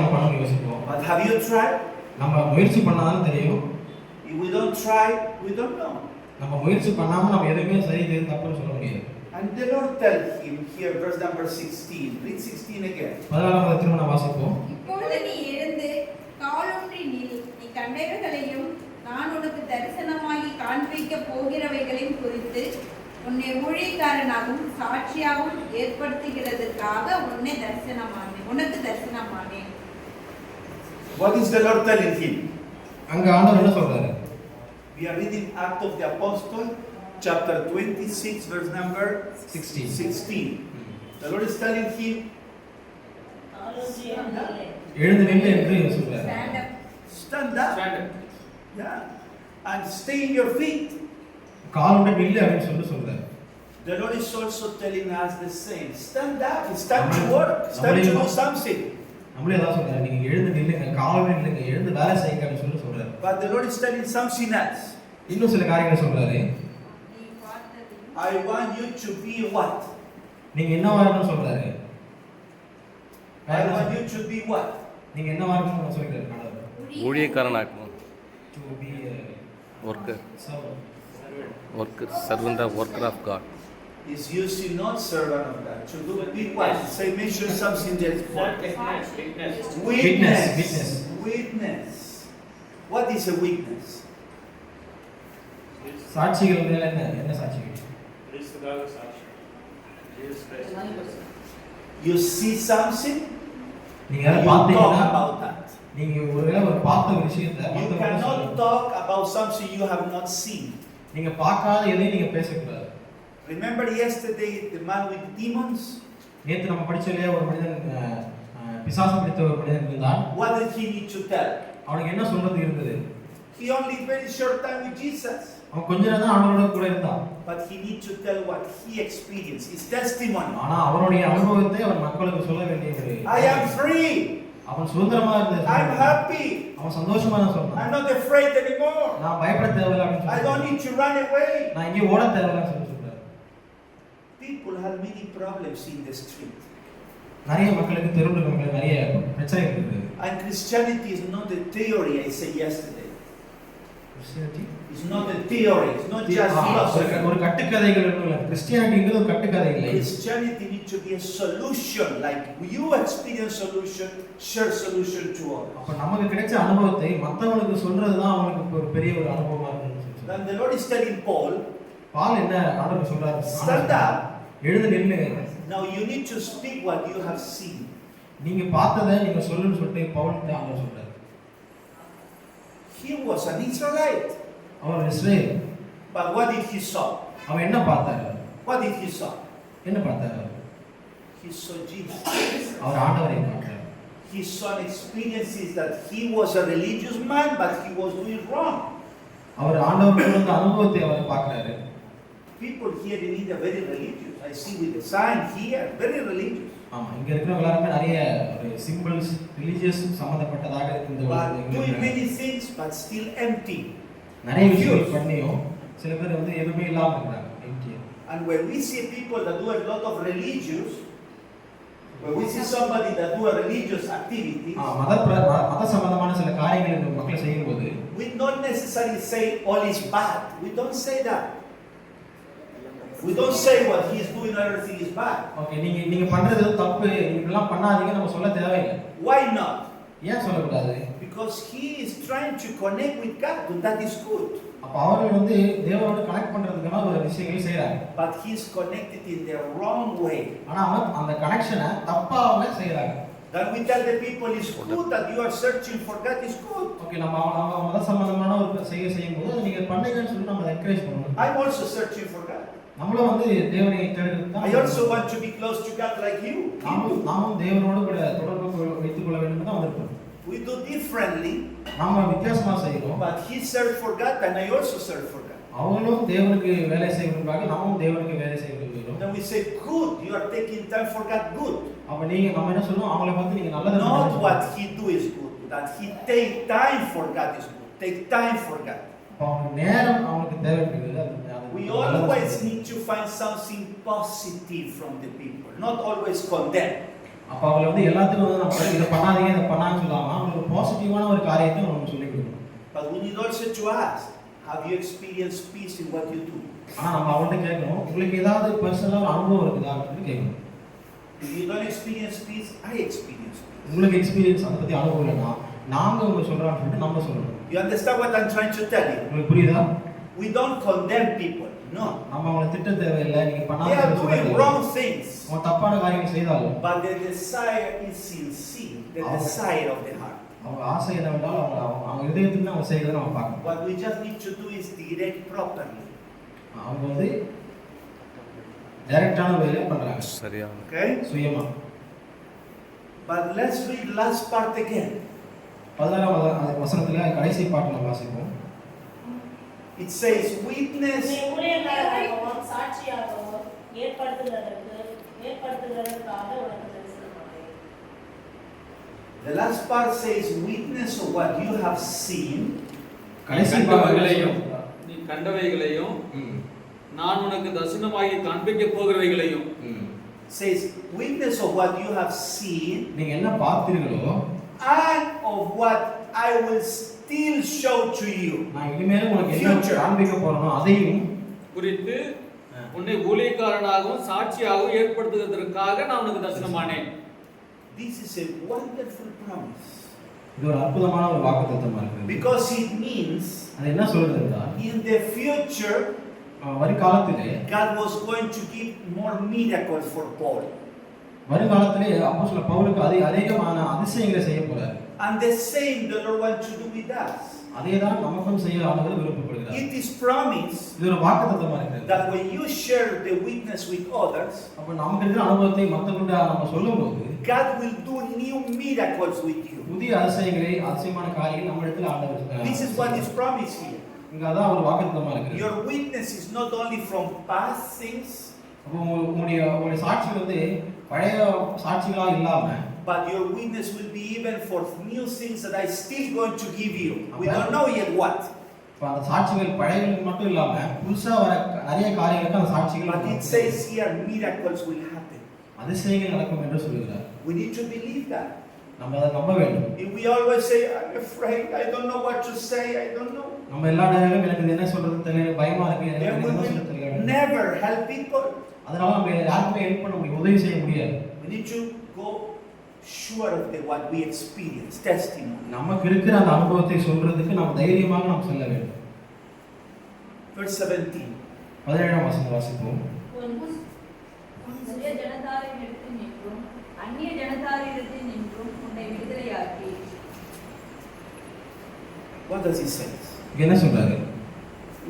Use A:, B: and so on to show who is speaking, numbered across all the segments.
A: நம்ம பண்ணணும் யோசிப்போம்.
B: But have you tried?
A: நம்ம முயற்சி பண்ணாதான் தெரியும்.
B: If we don't try, we don't know.
A: நம்ம முயற்சி பண்ணாம நம்ம எதுவுமே சரி தெரியும் தப்புன்னு சொல்ல முடியாது.
B: And the Lord tell him here, verse number 16. Read 16 again.
A: 14வது திரும்ப வாசிப்போம்.
C: இப்பொழுது நீ எழுந்து காலூன்றி நில். நீ கண்டவைகளையும் நான் உனக்கு தரிசனமாகி காண்பிக்கப் போகிறவைகளையும் குறித்து உன்னை ஊழியக்காரனாகவும் சாட்சியாகவும் ஏற்படுத்துகிறதற்காக உனக்கு தரிசனமானேன்.
B: What is the Lord telling him?
A: அங்க ஆண்டவர் என்ன சொல்றாரு?
B: We are reading Acts of the Apostle, chapter 26, verse number 16. The Lord is telling him,
A: எழுந்து நில்லு என்று சொல்றாரு.
B: stand up. Yeah. And stay in your feet.
A: காலோட நில்லு அப்படின்னு சொல்றாரு.
B: The Lord is also telling us the same. Stand up. It's time to work. It's time to do something.
A: நம்மளே தான் சொல்றாரு. நீங்க எழுந்து நில்லுங்க, காலோட நில்லுங்க, எழுந்து வேலை செய்யுங்க அப்படின்னு சொல்றாரு.
B: But the Lord is telling something else.
A: இன்னும் சில காரியங்களை சொல்றாரு.
B: I want you to be what?
A: நீங்க என்னவா இருக்கணும்னு சொல்றாரு.
B: I want you to be what?
A: நீங்க என்னவா இருக்கணும்னு சொல்றாரு ஆண்டவர்.
D: ஊழியக்காரனாகணும்.
A: To be a
D: worker.
A: Servant.
D: Servant of worker of God.
B: Is using not servant of God. To do be what? Say mention something that is Witness. What is a witness?
A: சாட்சிகள் என்ன சாட்சிகள்?
B: You see something?
A: நீங்க
B: You
A: பாத்தீங்கன்னா
B: talk about that.
A: நீங்க ஒருவேளை ஒரு பார்த்த விஷயத்தை
B: You cannot talk about something you have not seen.
A: நீங்க பார்க்காத எதையும் நீங்க பேசக்கூடாது.
B: Remember yesterday the man with demons?
A: நேத்து நம்ம படிச்சலையே ஒரு மனிதன் பிசாசு பிடித்த ஒரு மனிதன் இருந்தான்.
B: What did he need to tell?
A: அவனுக்கு என்ன சொல்றது இருந்தது?
B: He only very short time with Jesus.
A: அவன் கொஞ்ச நேரம் தான் ஆண்டவரோட கூட இருந்தான்.
B: But he need to tell what he experienced, his testimony.
A: ஆனா அவனுடைய அனுபவத்தை அவன் மக்களுக்கு சொல்ல வேண்டியது.
B: I am free.
A: அவன் சுதந்திரமா இருந்தான்.
B: I'm happy.
A: அவன் சந்தோஷமா சொன்னான்.
B: I'm not afraid anymore.
A: நான் பயப்பட தேவையில்லை அப்படின்னு
B: I
A: சொன்னான்.
B: don't need to run away.
A: நான் இங்கே ஓட தேவையில்லைன்னு சொல்றாரு.
B: People have many problems in the street.
A: நிறைய மக்களுக்கு தெருவுல மக்களுக்கு நிறைய பிரச்சனைகள் இருக்குது.
B: And Christianity is not a theory, I said yesterday.
A: Christianity
B: is not a theory, it's not just philosophy.
A: ஒரு கட்டுக்கதைகள் இல்ல. கிறிஸ்டியானிட்டிங்கிறது ஒரு கட்டுக்கதை இல்லை.
B: Christianity needs to be a solution, like you experience solution, share solution to all.
A: அப்ப நமக்கு கிடைச்ச அனுபவத்தை மத்தவங்களுக்கு சொல்றது தான் அவங்களுக்கு ஒரு பெரிய ஒரு அனுபவமா இருக்குன்னு.
B: Then the Lord is telling Paul,
A: பால் என்ன ஆண்டவர் சொல்றாரு?
B: stand up.
A: எழுந்து நில்லுங்க.
B: Now you need to speak what you have seen.
A: நீங்க பார்த்ததை நீங்க சொல்லுன்னு சொல்லிட்டு பவுல் ஆண்டவர் சொல்றாரு.
B: He was an Israelite.
A: அவர் Israel.
B: But what did he saw?
A: அவன் என்ன பார்த்தாரு?
B: What did he saw?
A: என்ன பார்த்தாரு?
B: He saw Jesus.
A: அவர் ஆண்டவரை பார்த்தாரு.
B: He saw experiences that he was a religious man, but he was doing wrong.
A: அவர் ஆண்டவரோட அனுபவத்தை அவர் பார்க்கறாரு.
B: People here in India very religious. I see with the sign here, very religious.
A: ஆமா, இங்க இருக்கிறவங்க எல்லாரும் நிறைய சிம்பிள்ஸ் ரிலிஜியஸ் சம்பந்தப்பட்டதாக இந்த
B: doing many things but still empty.
A: நிறைய விஷயங்கள் பண்ணியும் சில பேர் வந்து எதுவுமே இல்லாம இருக்காங்க, empty.
B: And when we see people that do a lot of religious, when we see somebody that do a religious activity,
A: மத சம்பந்தமான சில காரியங்களை மக்கள் செய்யும்போது
B: we don't necessarily say all is bad. We don't say that. We don't say what he is doing everything is bad.
A: Okay, நீங்க பண்றது தப்பு, இதெல்லாம் பண்ணாதீங்க நம்ம சொல்ல தேவையில்லை.
B: Why not?
A: ஏன் சொல்லக்கூடாது?
B: Because he is trying to connect with God, and that is good.
A: அப்ப அவர்கள் வந்து தேவனோட கனெக்ட் பண்றதுக்கான ஒரு விஷயங்களை செய்றாங்க.
B: But he is connected in the wrong way.
A: ஆனா அவன் அந்த கனெக்ஷனை தப்பாக செய்றாங்க.
B: Then we tell the people it's good that you are searching for God is good.
A: Okay, நம்ம மத சம்பந்தமான ஒரு செய்யும்போது அதை நீங்க பண்ணுங்கன்னு சொல்லி நம்ம என்கரேஜ் பண்ணணும்.
B: I'm also searching for God.
A: நம்மளும் வந்து தேவனை தேடுறது தான்.
B: I also want to be close to God like you.
A: நாமும் தேவனோடு கூட தொடர்பு வைத்துக் கொள்ள வேண்டும் தான் வந்திருக்கோம்.
B: We do differently.
A: நாம வித்தியாசமா செய்றோம்.
B: But he served for God and I also serve for God.
A: அவங்களும் தேவனுக்கு வேலை செய்யணும்பாக நாமும் தேவனுக்கு வேலை செய்யணும்.
B: Then we say good, you are taking time for God, good.
A: அப்ப நம்ம என்ன சொல்றோம்? அவங்கள பார்த்து நீங்க நல்லது
B: Not what he do is good, that he take time for God is good. Take time for God.
A: அவங்க நேரம் அவங்களுக்கு தேவைப்படுது.
B: We always need to find something positive from the people, not always condemn.
A: அப்ப அவங்கள வந்து எல்லாத்துக்கும் வந்து நம்ம இத பண்ணாதீங்க இத பண்ணான்னு ஒரு காரியத்தை நம்ம சொல்லிக் கொடுக்கணும்.
B: But we need also to ask, have you experienced peace in what you do?
A: ஆனா நம்ம அவங்கள்ட்ட கேட்கணும், உங்களுக்கு ஏதாவது பர்சனலா ஒரு அனுபவம் இருக்குதா அப்படின்னு கேட்கணும்.
B: If you don't experience peace, I experience peace.
A: உங்களுக்கு எக்ஸ்பீரியன்ஸ் அதை பத்தி அனுபவம் இல்லைன்னா நாங்க உங்களுக்கு சொல்றோம்னு சொல்லிட்டு நம்ம சொல்லணும்.
B: You understand what I'm trying to tell you?
A: உங்களுக்கு புரியுதா?
B: We don't condemn people. No.
A: நம்ம அவங்களை திட்ட தேவையில்லை, நீங்க
B: They
A: பண்ணாத
B: are doing wrong things.
A: அவங்க தப்பான காரியங்கள் செய்தாலும்
B: But the desire is sincere, the desire of the heart.
A: அவங்க ஆசை என்னவென்றால் அவங்க இதயத்துல அவங்க செய்யறதை நம்ம பார்க்கணும்.
B: What we just need to do is direct properly.
A: அவங்க வந்து டைரக்டான வேலையை பண்றாங்க.
D: சரியான.
B: Okay?
A: சுயமா.
B: But let's read last part again.
A: 16வது வசனத்துல கடைசி பாட்டு நம்ம வாசிப்போம்.
B: It says witness
E: ஊழியக்காரராகவும் சாட்சியாகவும் ஏற்படுத்துவதற்காக உனக்கு தரிசனமானேன்.
B: The last part says witness of what you have seen.
A: கடைசி
F: கண்டவைகளையும் நீ கண்டவைகளையும் நான் உனக்கு தரிசனமாகி காண்பிக்க போகிறவைகளையும்
B: Says witness of what you have seen
A: நீங்க என்ன பார்த்தீர்களோ
B: and of what I will still show to you.
A: நான் இனிமேல் உங்களுக்கு என்ன காண்பிக்க போறேனோ அதையும்
F: குறித்து உன்னை ஊழியக்காரனாகவும் சாட்சியாகவும் ஏற்படுத்துவதற்காக நான் உனக்கு தரிசனமானேன்.
B: This is a wonderful promise.
A: இது ஒரு அற்புதமான ஒரு வாக்குத்தத்தமா இருக்கு.
B: Because it means
A: அது என்ன சொல்றது என்றால்
B: in the future
A: வருங்காலத்திலே
B: God was going to give more miracles for Paul.
A: வருங்காலத்திலே அப்போஸ்தலர் பவுலுக்கு அதிகமான அதிசயங்களை செய்ய போறார்.
B: And the same the Lord wants to do with us.
A: அதேதான் நமக்கும் செய்ய ஆண்டவர் விருப்பப்படுகிறார்.
B: It is promise
A: இது ஒரு வாக்குத்தத்தமா இருக்கு.
B: that when you share the witness with others,
A: அப்ப நமக்கு இருக்கிற அனுபவத்தை மத்தவங்க நம்ம சொல்லும்போது
B: God will do new miracles with you.
A: புதிய அதிசயமான காரியங்கள் நம்ம இடத்துல ஆண்டவர்.
B: This is what is promised here.
A: இங்க அதான் ஒரு வாக்குத்தத்தமா இருக்கு.
B: Your witness is not only from past things,
A: அப்ப உங்களுடைய சாட்சி வந்து பழைய சாட்சிகளா இல்லாம
B: but your witness will be even for new things that I still going to give you. We don't know yet what.
A: இப்ப அந்த சாட்சிகள் பழையவங்களுக்கு மட்டும் இல்லாம புதுசா வர நிறைய காரியங்களுக்கு அந்த சாட்சிகள்.
B: But it says here miracles will happen.
A: அதிசயங்கள் நடக்கும் என்று சொல்கிறார்.
B: We need to believe that.
A: நம்ம அதை நம்ப வேண்டும்.
B: If we always say I'm afraid, I don't know what to say, I don't know,
A: நம்ம எல்லா நேரங்களும் எனக்கு என்ன சொல்றது தெரியல, பயமா இருக்கு,
B: then
A: எனக்கு
B: we
A: என்ன
B: will
A: சொல்றது தெரியல.
B: never help people.
A: அதனால நம்ம யாருக்குமே ஹெல்ப் பண்ண முடியாது, உதவி செய்ய முடியாது.
B: We need to go sure of what we experience, testimony.
A: நமக்கு இருக்கிற அந்த அனுபவத்தை சொல்றதுக்கு நம்ம தைரியமாக நாம் சொல்ல வேண்டும்.
B: Verse 17.
A: 17ஆம் வசனம் வாசிப்போம்.
C: சுய ஜனதாரிடத்தில் நின்றும் அந்நிய ஜனதாரிடத்தில் நின்றும் உன்னை விடுதலையாக்கி.
B: What does he say?
A: என்ன சொல்றாரு?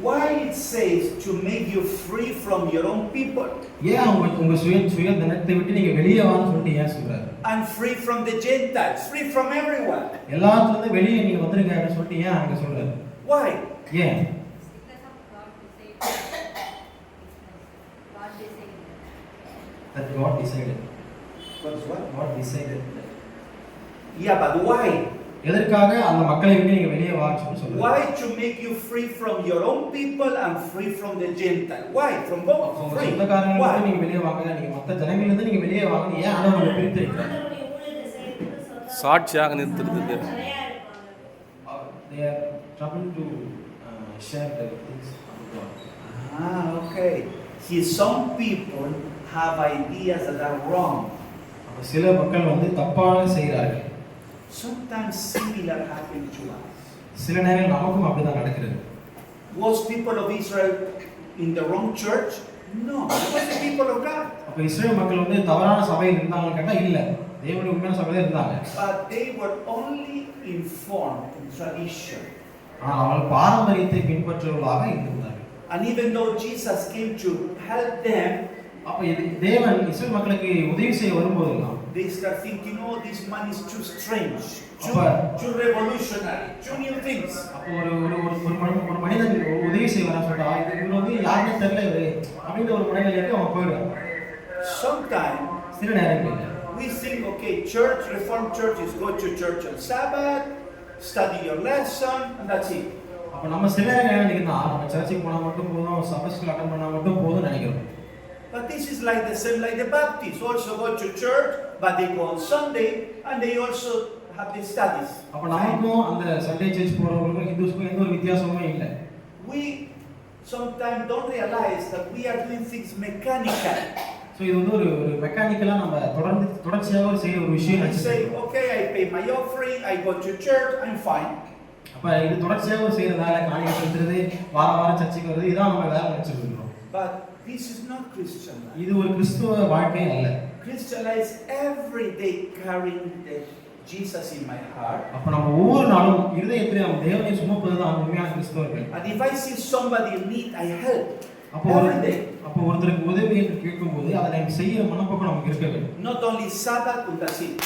B: Why it says to make you free from your own people
A: ஏன் உங்க சுய தினத்தை விட்டு நீங்க வெளியே வான்னு சொல்லிட்டு ஏன் சொல்றாரு?
B: and free from the Gentiles, free from everyone?
A: எல்லாத்துல இருந்து வெளியே நீங்க வந்துருங்க அப்படின்னு சொல்லிட்டு ஏன் அங்க சொல்றாரு?
B: Why?
A: ஏன்? That God decided.
B: What's what?
A: God decided.
B: Yeah, but why?
A: எதற்காக அந்த மக்களை விட்டு நீங்க வெளியே வான்னு சொல்றாரு?
B: Why to make you free from your own people and free from the Gentiles? Why? From both?
A: உங்க
B: Free.
A: சொந்தக்காரங்க
B: Why?
A: நீங்க வெளியே வாங்க, நீங்க மத்த ஜனங்கள்ல இருந்து நீங்க வெளியே வாங்க, ஏன் ஆண்டவர் பிரித்து வைக்கிறார்?
E: ஆண்டவருடைய ஊழியத்தை செய்யறதுக்கு சொந்தக்காரங்க
D: சாட்சியாக நிறுத்துறதுக்கு.
E: நிறையா இருப்பாங்க.
A: They are trying to share the things of God.
B: Okay. See, some people have ideas that are wrong.
A: அப்ப சில மக்கள் வந்து தப்பாக செய்கிறார்கள்.
B: Sometimes similar happen to us.
A: சில நேரம் நமக்கும் அப்படிதான் நடக்கிறது.
B: Was people of Israel in the wrong church? No, it was the people of God.
A: அப்ப இஸ்ரேல் மக்கள் வந்து தவறான சபையில் இருந்தாங்கன்னு கேட்டா இல்ல, தேவனுடைய உண்மையான சபையில இருந்தாங்க.
B: But they were only informed in tradition.
A: ஆனால் அவர்கள் பாரம்பரியத்தை பின்பற்றுவர்களாக இருந்தார்கள்.
B: And even though Jesus came to help them,
A: அப்ப தேவன் இஸ்ரேல் மக்களுக்கு உதவி செய்ய வரும்போதெல்லாம்
B: they start thinking, oh, this man is too strange,
A: Apa?
B: too revolutionary, too new things.
A: அப்போ ஒரு மனிதன் உதவி செய்வான்னு சொல்லிட்டா இவர் வந்து யாருமே தெரியல இவரு அப்படின்ற ஒரு மனநிலைக்கு அவன் போயிடுவான்.
B: Sometimes
A: சில நேரங்களில்
B: we think, okay, church, Reformed church is go to church on Sabbath, study your lesson, and that's it.
A: அப்ப நம்ம சில நேரம் நினைக்கிறோம் நம்ம சர்ச்சுக்கு போனா மட்டும் போதும், சபஸ்க்கு அட்டெண்ட் பண்ணா மட்டும் போதும் நினைக்கிறோம்.
B: But this is like the same like the Baptists also go to church, but they go on Sunday and they also have the studies.
A: அப்ப நமக்கும் அந்த சண்டே சர்ச் போறவங்களுக்கும் ஹிந்துஸ்க்கும் எந்த ஒரு வித்தியாசமுமே இல்லை.
B: We sometimes don't realize that we are doing things mechanical.
A: So இது வந்து ஒரு மெக்கானிக்கலா நம்ம தொடர்ச்சியாக செய்யற ஒரு விஷயம்.
B: I say, okay, I pay my offering, I go to church, I'm fine.
A: அப்ப இது தொடர்ச்சியாக செய்யற வேலை, காணிக்கை செலுத்துறது, வாரம் சர்ச்சுக்கு வருது, இதான் நம்ம வேலை நினைச்சிட்டு இருக்கோம்.
B: But this is not Christian life.
A: இது ஒரு கிறிஸ்துவ வாழ்க்கை அல்ல.
B: Christian life is every day carrying the Jesus in my heart.
A: அப்ப நம்ம ஒவ்வொரு நாளும் இருதயத்திலே நம்ம தேவனை சுமப்பதுதான் உண்மையான கிறிஸ்தவர்கள்.
B: And if I see somebody in need, I help.
A: அப்போ ஒருத்தருக்கு உதவி என்று கேட்கும்போது அதை நம்ம செய்யற மனப்போக்கம் நமக்கு இருக்க வேண்டும்.
B: Not only Sabbath, but that's it.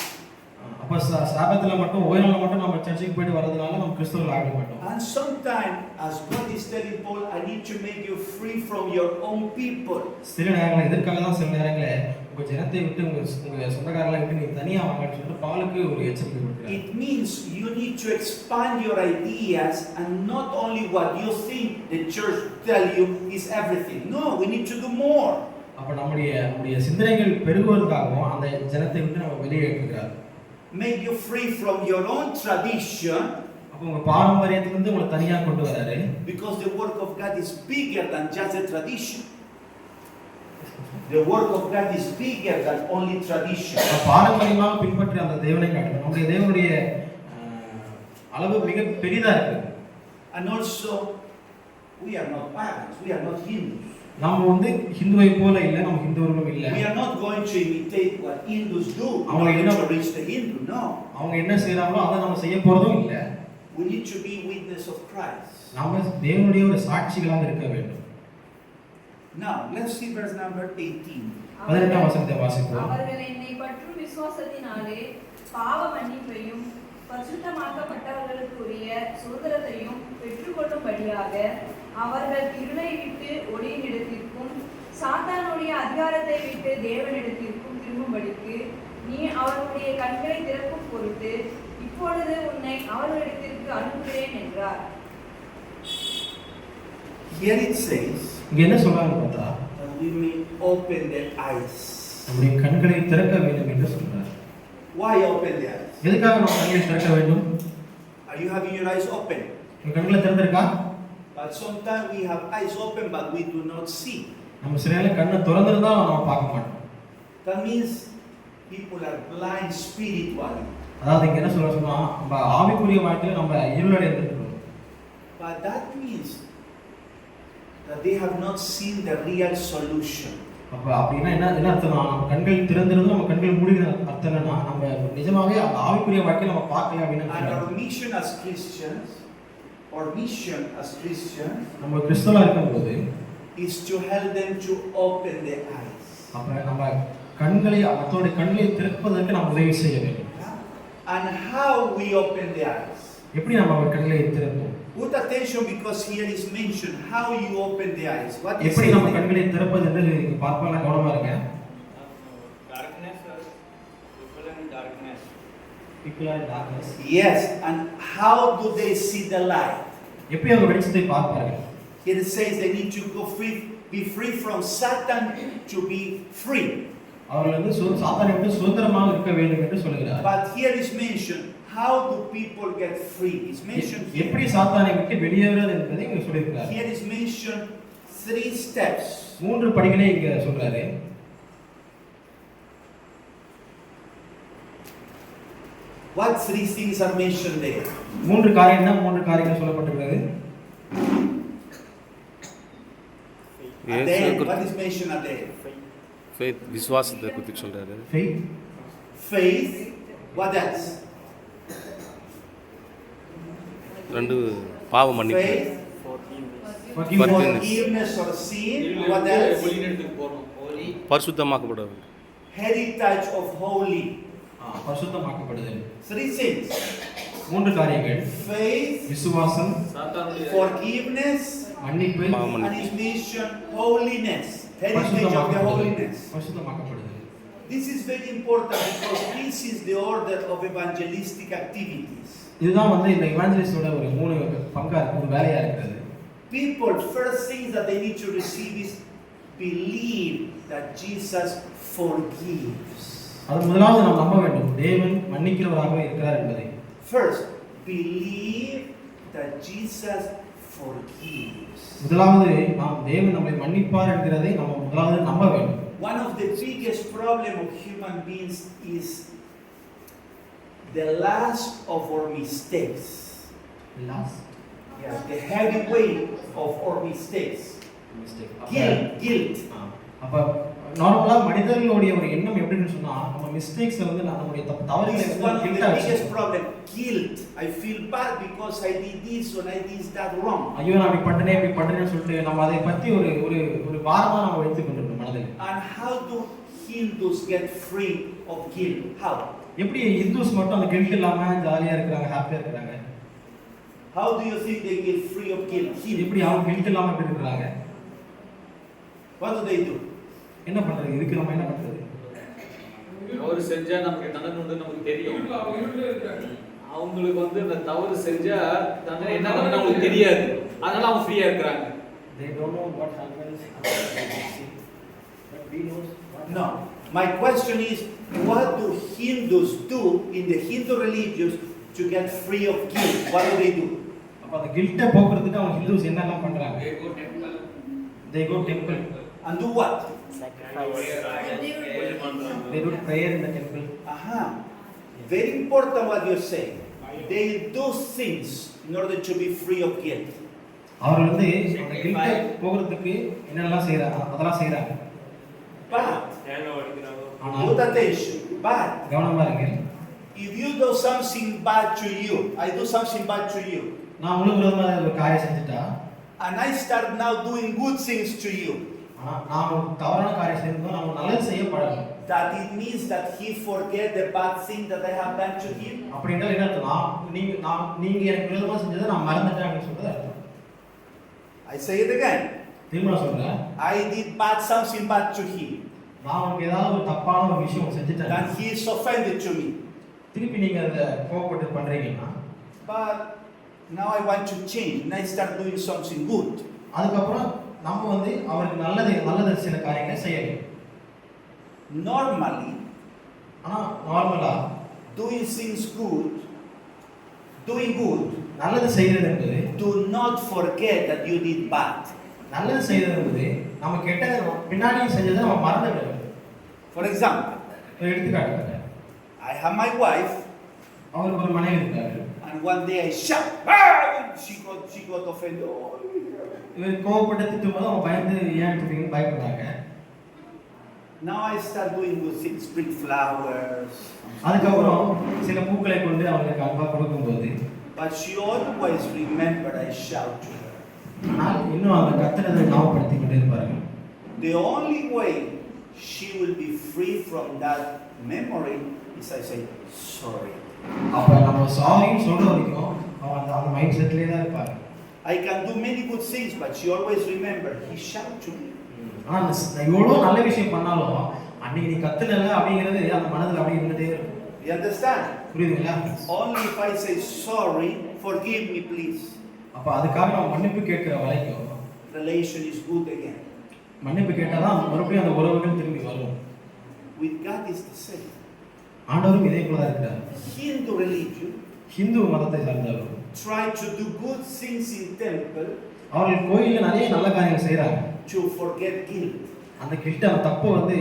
A: அப்ப சாபத்துல மட்டும் ஓய்வு நாள்ல மட்டும் நம்ம சர்ச்சுக்கு போயிட்டு வரதுனால நம்ம கிறிஸ்தவர்கள் ஆக மாட்டோம்.
B: And sometimes, as God is telling Paul, I need to make you free from your own people.
A: சில நேரங்களில் இதற்காக தான் சில நேரங்களில் உங்க ஜனத்தை விட்டு உங்க சொந்தக்காரங்களை விட்டு நீ தனியா வாங்கன்னு சொல்லிட்டு பாலுக்கு ஒரு எச்சரிக்கை கொடுக்கிறார்.
B: It means you need to expand your ideas and not only what you think the church tell you is everything. No, we need to do more.
A: அப்ப நம்முடைய சிந்தனைகள் பெருகுவதற்காகவும் அந்த ஜனத்தை விட்டு நம்ம வெளியே எடுக்கிறார்.
B: Make you free from your own tradition.
A: அப்ப உங்க பாரம்பரியத்திலிருந்து உங்களை தனியா கொண்டு வராரு.
B: Because the work of God is bigger than just a tradition. The work of God is bigger than only tradition.
A: பாரம்பரியமாக பின்பற்றி அந்த தேவனை காட்டுறோம். நம்முடைய தேவனுடைய அளவு மிக பெரிதா இருக்கு.
B: And also, we are not pagans, we are not Hindus.
A: நாம வந்து ஹிந்துவை போல இல்ல, நம்ம ஹிந்துவர்களும் இல்ல.
B: We are not going to imitate what Hindus do. We are going to reach the Hindu, no.
A: அவங்க என்ன செய்றாங்களோ அதை நம்ம செய்ய போறதும் இல்ல.
B: We need to be witness of Christ.
A: நாம தேவனுடைய ஒரு சாட்சிகளாக இருக்க வேண்டும்.
B: Now, let's see verse number 18.
A: 18ஆம் வசனத்தை வாசிப்போம்.
C: அவர்கள் என்னை பற்றும் விசுவாசத்தினாலே பாவ மன்னிப்பையும் பரிசுத்தமாக்கப்பட்டவர்களுக்குரிய சுதந்திரத்தையும் பெற்றுக்கொள்ளும்படியாக அவர்கள் இருளை விட்டு ஒளியினிடத்திற்கும் சாத்தானுடைய அதிகாரத்தை விட்டு தேவனிடத்திற்கும் திரும்பும்படிக்கு நீ அவர்களுடைய கண்களை திறக்கும் பொருட்டு இப்பொழுது உன்னை அவர்களிடத்திற்கு அனுப்புகிறேன் என்றார்.
B: Here it says,
A: இங்க என்ன சொல்றாங்க பார்த்தா,
B: that we may open their eyes.
A: நம்முடைய கண்களை திறக்க வேண்டும் என்று சொல்றார்.
B: Why open their eyes?
A: எதுக்காக நம்ம கண்களை திறக்க வேண்டும்?
B: Are you having your eyes open?
A: உங்க கண்களை திறந்திருக்கா?
B: But sometimes we have eyes open but we do not see.
A: நம்ம சில நேரம் கண்ணை திறந்திருந்தா நம்ம பார்க்க மாட்டோம்.
B: That means people are blind spiritually.
A: அதாவது இங்க என்ன சொல்றோம்னா, நம்ம ஆவிக்குரிய வாழ்க்கையில நம்ம இருளடைந்திருக்கிறோம்.
B: But that means that they have not seen the real solution.
A: அப்ப அப்படினா என்ன அர்த்தம்னா, நம்ம கண்கள் திறந்திருந்து நம்ம கண்கள் மூடி அர்த்தம் என்னன்னா, நம்ம நிஜமாவே ஆவிக்குரிய வாழ்க்கையில நம்ம பார்க்கல அப்படினா.
B: And our mission as Christians,
A: நம்ம கிறிஸ்தவர்களா இருக்கும்போது
B: is to help them to open their eyes.
A: அப்ப நம்ம கண்களை மற்றவருடைய கண்களை திறப்பதற்கு நாம் உதவி செய்ய வேண்டும்.
B: And how we open the eyes?
A: எப்படி நம்ம அவர் கண்களை திறப்போம்?
B: Put attention because here is mentioned how you open the eyes. What is
A: எப்படி நம்ம கண்களை திறப்பது என்று பார்ப்போம். கவனமா இருங்க. People are in darkness.
B: Yes, and how do they see the light?
A: எப்படி அவங்க வெளிச்சத்தை பார்ப்பார்கள்?
B: Here it says they need to be free from Satan to be free.
A: அவர்கள் வந்து சாத்தானை விட்டு சுதந்திரமாக இருக்க வேண்டும் என்று சொல்கிறார்.
B: But here is mentioned how do people get free? It's mentioned
A: எப்படி சாத்தானை விட்டு வெளியேறுவது என்பதை இங்க சொல்லியிருக்கிறார்.
B: Here is mentioned 3 steps.
A: 3 படிகளை இங்க சொல்றாரு.
B: What 3 things are mentioned there?
A: 3 காரியங்கள் சொல்லப்பட்டிருக்கிறது.
B: And then what is mentioned at the end?
D: Faith, விசுவாசத்தை பத்தி சொல்றாரு.
B: Faith. What else?
D: 2 பாவ மன்னிப்பு.
B: Faith. Forgiveness or sin. What else?
D: பரிசுத்தமாக்கப்படுவது.
B: Heritage of holy.
A: பரிசுத்தமாக்கப்படுதல்.
B: 3 things.
A: 3 காரியங்கள்.
B: Faith,
A: விசுவாசம்,
B: forgiveness,
A: மன்னிப்பு,
B: and his mission, holiness. Heritage of the holiness.
A: பரிசுத்தமாக்கப்படுதல்.
B: This is very important because this is the order of evangelistic activities.
A: இதுதான் வந்து இந்த இவாஞ்சலிஸ்டோட ஒரு 3 பங்கா இருக்கு, ஒரு வேலையா இருக்குது.
B: People, first things that they need to receive is believe that Jesus forgives.
A: அது முதலாவது நாம் நம்ப வேண்டும் தேவன் மன்னிக்கிறவராக இருக்கிறார் என்பதை.
B: First, believe that Jesus forgives.
A: முதலாவது நாம் தேவன் நம்மை மன்னிப்பார் என்கிறதை நாம் முதலாவது நம்ப வேண்டும்.
B: One of the biggest problem of human beings is the last of our mistakes. Yeah, the heavy weight of our mistakes. Guilt.
A: அப்ப நார்மலா மனிதர்களுடைய ஒரு எண்ணம் எப்படின்னு சொன்னா நம்ம மிஸ்டேக்ஸ் வந்து நம்மளுடைய தவறுகளை
B: This is one of the
A: கில்ட்டா
B: biggest
A: வச்சுக்கணும்.
B: problem. Guilt. I feel bad because I did this or I did that wrong.
A: ஐயோ நான் இப்படி பண்றேன்னு சொல்லிட்டு நம்ம அதை பத்தி ஒரு ஒரு ஒரு பாரமா நம்ம வைத்துக் கொண்டிருக்கோம் மனதில்.
B: And how do Hindus get free of guilt? How?
A: எப்படி இந்துஸ் மட்டும் அந்த கில்ட் இல்லாம ஜாலியா இருக்காங்க, ஹாப்பியா இருக்காங்க?
B: How do you think they get free of guilt?
A: எப்படி அவங்க கில்ட் இல்லாம எப்படி இருக்காங்க?
B: What do they do?
A: என்ன பண்றது? இதுக்கு நம்ம என்ன பண்றது?
F: தவறு செஞ்சா நமக்கு தண்டனை உண்டு நமக்கு தெரியும். அவங்களுக்கு வந்து அந்த தவறு செஞ்சா தண்டனை என்ன தண்டனை அவங்களுக்கு தெரியாது. அதனால அவங்க ஃப்ரீயா இருக்காங்க.
A: They don't know what happens but we know what.
B: No. My question is, what do Hindus do in the Hindu religions to get free of guilt? What do?
A: அப்ப அந்த கில்ட்டை போக்குறதுக்கு அவங்க ஹிந்துஸ் என்னெல்லாம் பண்றாங்க? They go temple.
B: And do what?
A: They do prayer in the temple.
B: Aha. Very important what you say. They do things in order to be free of guilt.
A: அவர்கள் வந்து அந்த கில்ட்டை போக்குறதுக்கு என்னெல்லாம் செய்றாங்க? அதெல்லாம் செய்றாங்க.
B: But put attention. But
A: கவனமா இருங்க.
B: if you do something bad to you, I do something bad to you,
A: நான் உங்களுக்கு விரோதமா ஒரு காரியம் செஞ்சுட்டா
B: and I start now doing good things to you,
A: நான் ஒரு தவறான காரியம் செய்தோம் நம்ம நல்லது செய்ய பழகணும்.
B: that it means that he forget the bad thing that I have done to him.
A: அப்படின்னா என்ன அர்த்தம்? நீங்க எனக்கு விரோதமா செஞ்சதை நான் மறந்துட்டேன் அப்படின்னு சொல்றது அர்த்தம்.
B: I say it again.
A: திரும்ப சொல்றேன்.
B: I did something bad to him.
A: நான் உங்களுக்கு ஏதாவது ஒரு தப்பான ஒரு விஷயம் செஞ்சுட்டேன்.
B: Then he is offended to me.
A: திருப்பி நீங்க அதை கோபப்பட்டு பண்றீங்கன்னா
B: But now I want to change and I start doing something good.
A: அதுக்கப்புறம் நம்ம வந்து அவருக்கு நல்லது சில காரியங்களை செய்யணும்.
B: Normally,
A: ஆனா நார்மலா
B: doing things good, doing good,
A: நல்லது செய்யறது என்பது
B: do not forget that you did bad.
A: நல்லது செய்யறது என்பது நம்ம கெட்டதை பின்னாடி செஞ்சதை நம்ம மறந்து விடணும்.
B: For example,
A: ஒரு எடுத்துக்காட்டு,
B: I have my wife
A: அவருக்கு ஒரு மனைவி இருக்காரு.
B: and one day I shout, ah! she got offended. Oh,
A: இவர் கோபப்பட்டு திட்டும்போது அவங்க பயந்து ஏன் திட்டுறீங்கன்னு பயப்படுறாங்க.
B: now I start doing good things, bring flowers.
A: அதுக்கப்புறம் சில பூக்களை கொண்டு அவங்களுக்கு அன்பா கொடுக்கும்போது
B: But she always remembered I shout to her.
A: ஆனால் இன்னும் அந்த கத்துனதை ஞாபகப்படுத்தி கொண்டே இருப்பாங்க.
B: The only way she will be free from that memory is I say sorry.
A: அப்ப நம்ம சாரின்னு சொல்ற வரைக்கும் அவங்க அந்த மைண்ட் செட்லயே தான் இருப்பாங்க.
B: I can do many good things, but she always remember he shout to me.
A: ஆனா எவ்வளவு நல்ல விஷயம் பண்ணாலும் அன்னைக்கு நீ கத்துனல அப்படிங்கிறது அந்த மனதில் அப்படியே இருந்துட்டே இருக்கும்.
B: You understand?
A: புரியுதுங்களா?
B: Only if I say sorry, forgive me please,
A: அப்ப அதுக்காக நம்ம மன்னிப்பு கேட்கிற வரைக்கும்
B: relation is good again.
A: மன்னிப்பு கேட்டாதான் மறுபடியும் அந்த உறவுகள் திரும்பி வரும்.
B: With God is the same.
A: ஆண்டவரும் இதே போல தான் இருக்கிறார்.
B: Hindu religion
A: ஹிந்து மதத்தை சார்ந்தவர்கள்
B: try to do good things in temple
A: அவர்கள் கோயிலில் நிறைய நல்ல காரியங்கள் செய்கிறாங்க.
B: to forget guilt.
A: அந்த கிட்ட அந்த தப்பை வந்து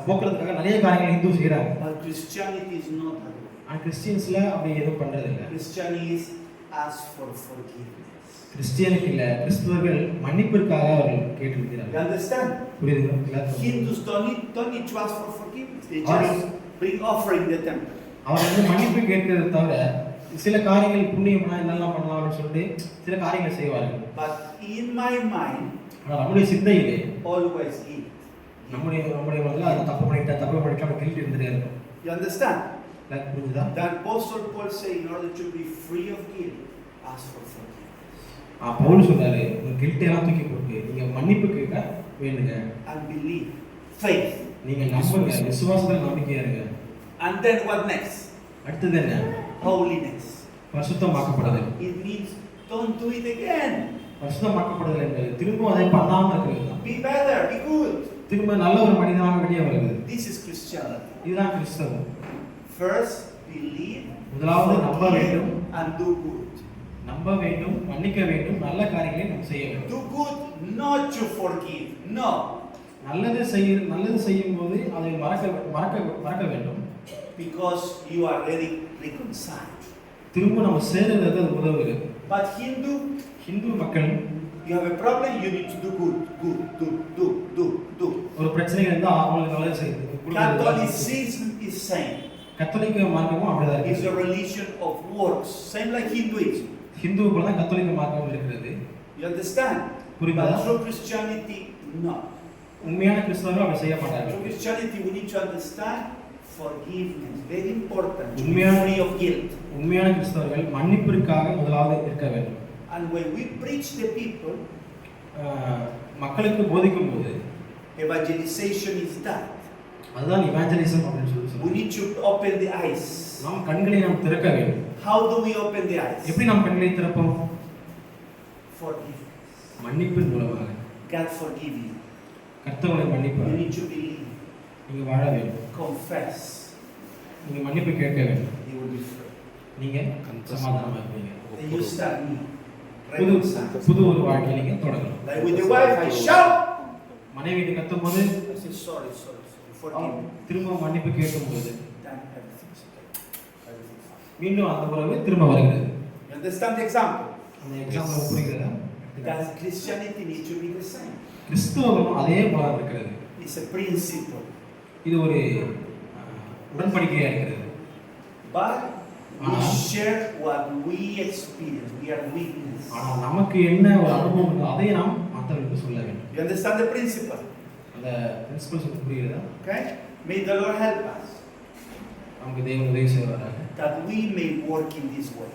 A: போக்குறதுக்காக நிறைய காரியங்கள் ஹிந்து செய்கிறாங்க.
B: But Christianity is not that way.
A: ஆனால் கிறிஸ்டியன்ஸ்ல அப்படி எதுவும் பண்றது இல்லை.
B: Christianity is ask for forgiveness.
A: கிறிஸ்டியனுக்கு இல்லை, கிறிஸ்துவர்கள் மன்னிப்பிற்காக அவர்கள் கேட்டிருக்கிறார்கள்.
B: You understand?
A: புரியுதுங்களா?
B: Hindus don't need to ask for forgiveness. They just bring offering the temple.
A: அவர் வந்து மன்னிப்பு கேட்கறதை தவிர சில காரியங்கள் புண்ணியம் என்னெல்லாம் பண்ணலாம் அப்படின்னு சொல்லிட்டு சில காரியங்கள் செய்வார்கள்.
B: But in my mind,
A: ஆனால் நம்முடைய சிந்தையிலே
B: always guilt.
A: நம்முடைய வந்து அதை தப்பு பண்ணிட்டா கில்ட் இருந்துட்டே இருக்கும்.
B: You understand?
A: புரிஞ்சுதா?
B: That Apostle Paul say in order to be free of guilt, ask for forgiveness.
A: Pavul சொல்றாரு, உங்க கில்ட் எல்லாம் தூக்கி போட்டு நீங்க மன்னிப்பு கேட்க வேண்டுங்க.
B: And believe, faith.
A: நீங்க நம்புங்க, விசுவாசத்துல நம்பிக்கையா இருங்க.
B: And then what next?
A: அடுத்தது என்ன?
B: Holiness.
A: பரிசுத்தமாக்கப்படுதல்.
B: It means don't do it again.
A: பரிசுத்தமாக்கப்படுதல் என்பது திரும்ப அதை பண்ணாம இருக்கிறது.
B: Be better, be good.
A: திரும்ப நல்ல ஒரு மனிதனாக வெளியே வருகிறது.
B: This is Christianity.
A: இதுதான் கிறிஸ்தவம்.
B: First, believe,
A: முதலாவது நம்ப வேண்டும்,
B: forgive, and do good.
A: நம்ப வேண்டும், மன்னிக்க வேண்டும், நல்ல காரியங்களை நாம் செய்ய வேண்டும்.
B: Do good, not to forgive. No.
A: நல்லது செய்யும் போது அதை மறக்க வேண்டும்.
B: Because you are already reconciled.
A: திரும்ப நம்ம சேர்றது அது உதவுகிறது.
B: But
A: ஹிந்து மக்கள்,
B: you have a problem, you need to do good.
A: ஒரு பிரச்சனை இருந்தா அவங்களுக்கு நல்லது செய்யுது.
B: Catholicism is same.
A: கத்தோலிக்க மார்க்கமும் அப்படிதான்
B: It's
A: இருக்கு.
B: a religion of works, same like Hinduism.
A: Hindu போல தான் கத்தோலிக்க மார்க்கம் இருக்கிறது.
B: You understand?
A: புரியுதா?
B: But true Christianity, no.
A: உண்மையான கிறிஸ்தவர்கள் அப்படி செய்ய மாட்டார்கள்.
B: True Christianity, we need to understand forgiveness. Very important. To be
A: உண்மையான
B: free of guilt.
A: உண்மையான கிறிஸ்தவர்கள் மன்னிப்பிற்காக முதலாவது இருக்க வேண்டும்.
B: And when we preach the people,
A: மக்களுக்கு போதிக்கும் போது
B: evangelization is that.
A: அதுதான் இவாஞ்சலிசம் அப்படின்னு சொல்லுவாங்க.
B: We need to open the eyes.
A: நாம் கண்களை நாம் திறக்க வேண்டும்.
B: How do we open the eyes?
A: எப்படி நாம் கண்களை திறப்போம்?
B: Forgiveness.
A: மன்னிப்பின் மூலமாக.
B: God forgive you.
A: கர்த்தருடைய மன்னிப்பு.
B: You need to believe.
A: நீங்க வாழ வேண்டும்.
B: Confess.
A: நீங்க மன்னிப்பு கேட்க வேண்டும்.
B: You will be free.
A: நீங்க சமாதானமா இருப்பீங்க.
B: Then you start new.
A: புது ஒரு வாழ்க்கையை நீங்க தொடங்கலாம்.
B: Like with the wife, I shout.
A: மனைவி கத்தும்போது
B: I say sorry. Forgive me.
A: திரும்ப மன்னிப்பு கேட்கும்போது
B: Then everything's okay. Everything's fine.
A: மீண்டும் அந்த உறவு திரும்ப வருகிறது.
B: You understand the example?
A: அந்த எக்ஸாம்பிள் புரிகிறதா?
B: That Christianity needs to be the same.
A: கிறிஸ்துவம் அதே போல இருக்கிறது.
B: It's a principle.
A: இது ஒரு உடன்படிக்கையா இருக்கிறது.
B: But we share what we experience. We are witness.
A: ஆனா நமக்கு என்ன ஒரு அனுபவம் இருக்கோ அதை நாம் மற்றவர்களுக்கு சொல்ல வேண்டும்.
B: You understand the principle?
A: அந்த பிரின்சிபல்ஸ் புரியுதா?
B: Okay? May the Lord help us.
A: நமக்கு தேவன் உதவி செய்வாராக.
B: That we may work in this way.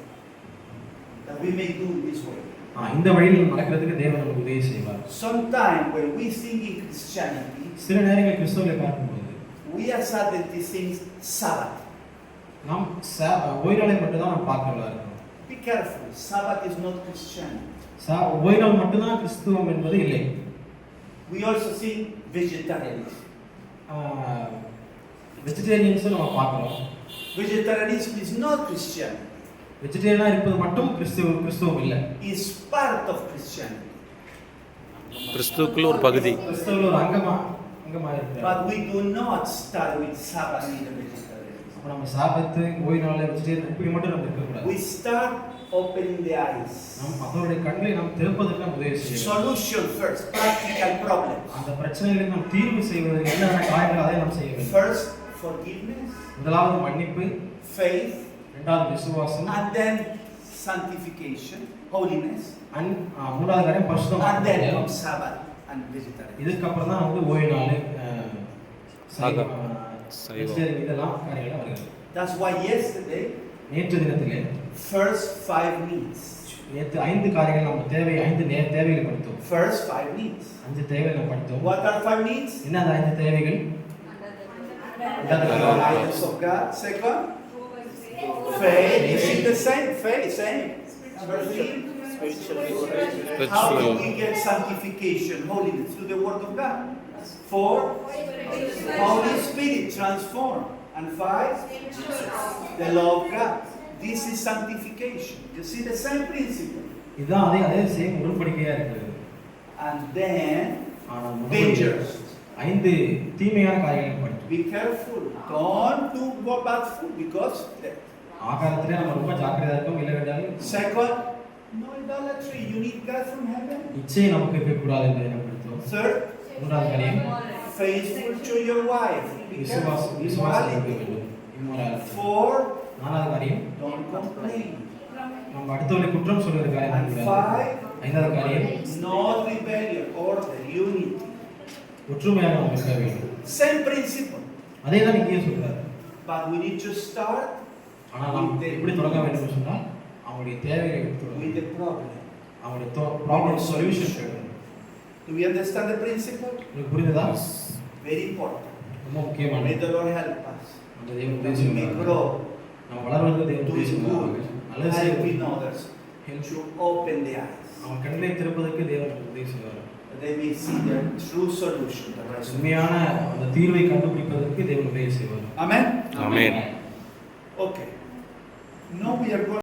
B: That we may do this way.
A: இந்த வழியில் நடக்கிறதுக்கு தேவன் நமக்கு உதவி செய்வார்.
B: Sometimes when we think in Christianity,
A: சில நேரங்களில் கிறிஸ்தவர்களை பார்க்கும்போது
B: we are Adventists things Sabbath.
A: நாம் ஓய்நாளை மட்டும் தான் நாம் பார்க்கிறதா இருக்கோம்.
B: Be careful. Sabbath is not Christianity.
A: ஓய்நாள் மட்டும்தான் கிறிஸ்துவம் என்பது இல்லை.
B: We also see vegetarians.
A: Vegetarians நம்ம பார்க்கிறோம்.
B: Vegetarianism is not Christianity.
A: வெஜிடேரியனா இருப்பது மட்டும் கிறிஸ்துவம் இல்லை.
B: Is part of Christianity.
D: கிறிஸ்துவுக்குள்ள ஒரு பகுதி.
A: கிறிஸ்துவுல ஒரு அங்கமா இருக்கிறது.
B: But we do not start with Sabbath in the vegetarians.
A: அப்ப நம்ம சாபத்து ஓய்நாளை வெஜிடேரியன் இப்படி மட்டும் நம்ம இருக்க கூடாது.
B: We start opening the eyes.
A: நாம் அவருடைய கண்களை நாம் திறப்பதற்கு நாம் உதவி செய்யணும்.
B: Solution first, practical problems.
A: அந்த பிரச்சனைகளை நாம் தீர்வு செய்வதற்கு என்னென்ன காரியங்கள் அதை நாம் செய்ய வேண்டும்.
B: First, forgiveness.
A: முதலாவது மன்னிப்பு,
B: Faith.
A: இரண்டாவது விசுவாசம்,
B: And then sanctification, holiness.
A: மூன்றாவது காரியம் பரிசுத்தம்.
B: And then comes Sabbath and vegetarian.
A: இதுக்கு அப்புறம் தான் வந்து ஓய்நாள்
D: சைவம்
A: இதெல்லாம் காரியங்கள் வருகிறது.
B: That's why yesterday,
A: நேற்று தினத்திலே
B: first 5 needs.
A: நேற்று 5 காரியங்கள் நம்ம தேவைகளை படித்தோம்.
B: First 5 needs.
A: 5 தேவைகளை நம்ம படித்தோம்.
B: What are 5 needs?
A: என்ன அந்த 5 தேவைகள்?
B: Items of God. Second, faith. Is it the same? Faith, same. Number 3, how do we get sanctification, holiness through the Word of God? 4, Holy Spirit transform. And 5, the law of God. This is sanctification. You see the same principle.
A: இதுதான் அதே same உடன்படிக்கையா இருக்குது.
B: And then dangers.
A: 5 தீமையான காரியங்களை படித்தோம்.
B: Be careful. Don't do bad food because
A: ஆகாரத்திலே நம்ம ரொம்ப ஜாக்கிரதையா இருக்கோம். இல்லை என்றாலும்
B: second, no idolatry. You need God from heaven.
A: இச்சை நமக்கு இருக்கக்கூடாது என்பதை நம்ம படித்தோம்.
B: Third,
A: மூன்றாவது காரியம்
B: faithful to your wife. Be careful.
A: விசுவாசம் இருக்க
B: Immorality.
A: வேண்டும். இம்மோராலிட்டி.
B: 4,
A: நாலாவது காரியம்
B: don't complain.
A: நம்ம அடுத்தவரை குற்றம் சொல்கிற காரியம்
B: And
A: இருக்கக்கூடாது.
B: 5,
A: ஐந்தாவது காரியம்
B: no rebellion. Order, unity.
A: ஒற்றுமையாக நாம் இருக்க வேண்டும்.
B: Same principle.
A: அதே தான் இங்கே சொல்றாரு.
B: But we need to start
A: ஆனால் நாம் எப்படி தொடங்க வேண்டும் சொன்னால் அவங்களுடைய தேவைகளை எடுத்து
B: with the problem.
A: அவங்களுடைய ப்ராப்ளம் சொல்யூஷன் கேட்கணும்.
B: Do we understand the principle?
A: உங்களுக்கு புரியுதா?
B: Very important.
A: ரொம்ப முக்கியமானது.
B: May the Lord help us.
A: அந்த தேவன் உதவி
B: We may
A: செய்வார்.
B: grow,
A: நாம் வளர்வதற்கு தேவன் உதவி
B: doing
A: செய்வார்.
B: good,
A: நல்லது
B: helping
A: செய்வது
B: others, to open the eyes.
A: அவன் கண்களை திறப்பதற்கு தேவன் உதவி செய்வார்.
B: that they may see their true solution, the right solution.
A: உண்மையான அந்த தீர்வை கண்டுபிடிப்பதற்கு தேவன் உதவி செய்வார்.
B: Amen?
D: Amen.
B: Okay. Now we are going